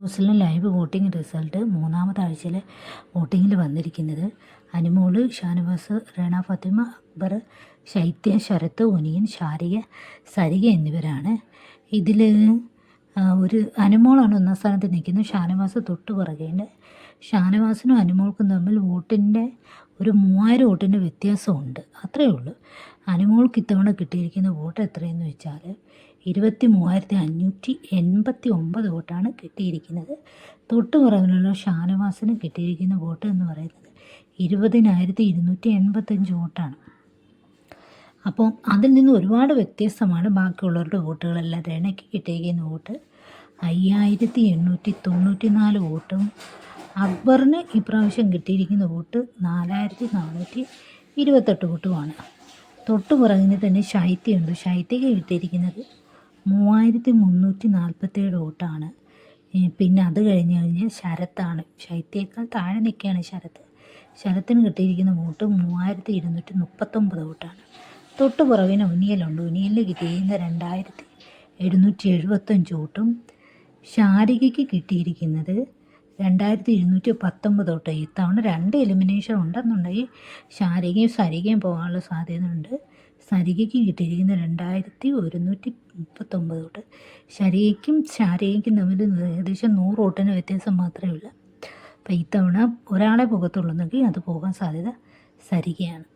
മുസ്ലിം live voting result മൂന്നാമത്തെ ആഴ്ചയിലെ വോട്ടിങ്ങിൽ വന്നിരിക്കുന്നത് അനുമോള്, ഷാനവാസ്, റേണ ഫാത്തിമ, അക്ബർ, ശൈത്യ, ശരത്ത്, ഒനിയൻ, ഷാരിക, സരിക എന്നിവരാണ്. ഇതിൽ ഒരു അനുമോളാണ് ഒന്നാം സ്ഥാനത്ത് നിൽക്കുന്നത്. ഷാനവാസ് തൊട്ട് പുറകെയുണ്ട്. ഷാനവാസിനും അനുമോൾക്കും തമ്മിൽ വോട്ടിൻ്റെ ഒരു 3000 വോട്ടിൻ്റെ വ്യത്യാസമുണ്ട്, അത്രയേ ഉള്ളൂ. അനുമോൾക്ക് ഇത്തവണ കിട്ടിയിരിക്കുന്ന വോട്ട് എത്രയെന്ന് വെച്ചാൽ 23,589 വോട്ടാണ് കിട്ടിയിരിക്കുന്നത്. തൊട്ട് പുറകിലുള്ള ഷാനവാസിന് കിട്ടിയിരിക്കുന്ന വോട്ട് എന്ന് പറയുന്നത് 20,285 വോട്ടാണ്. അപ്പോൾ അതിൽ നിന്ന് ഒരുപാട് വ്യത്യസ്തമാണ് ബാക്കിയുള്ളവരുടെ വോട്ടുകളെല്ലാം. രേണയ്ക്ക് കിട്ടിയിരിക്കുന്ന വോട്ട് 5,894 വോട്ടും അക്ബറിന് ഇപ്രാവശ്യം കിട്ടിയിരിക്കുന്ന വോട്ട് 4,428 വോട്ടുമാണ്. തൊട്ട് പുറകിന് തന്നെ ശൈത്യമുണ്ട്. ശൈത്യയ്ക്ക് കിട്ടിയിരിക്കുന്നത് 3,347 വോട്ടാണ്. പിന്നെ അത് കഴിഞ്ഞ് ശരത്താണ്. ശൈത്യയേക്കാൾ താഴെ നിൽക്കുകയാണ് ശരത്ത്. ശരത്തിന് കിട്ടിയിരിക്കുന്ന വോട്ട് 3,239 വോട്ടാണ്. തൊട്ട് പുറകിന് ഉനിയലുണ്ട്. ഉനിയലിന് കിട്ടിയിരിക്കുന്ന 2,775 വോട്ടും ഷാരികയ്ക്ക് കിട്ടിയിരിക്കുന്നത് 2,219 വോട്ട്. ഇത്തവണ 2 എലിമിനേഷൻ ഉണ്ടെന്നുണ്ടെങ്കിൽ ഷാരികയും സരികയും പോകാനുള്ള സാധ്യതയുണ്ട്. സരികയ്ക്ക് കിട്ടിയിരിക്കുന്ന 2,139 വോട്ട്. ഷാരികയ്ക്കും തമ്മിൽ ഏകദേശം 100 വോട്ടിന് വ്യത്യാസം മാത്രമേ ഉള്ളൂ. അപ്പോൾ ഇത്തവണ ഒരാളെ പോകത്തുള്ളൂന്നെങ്കിൽ അത് പോകാൻ സാധ്യത സരികയാണ്.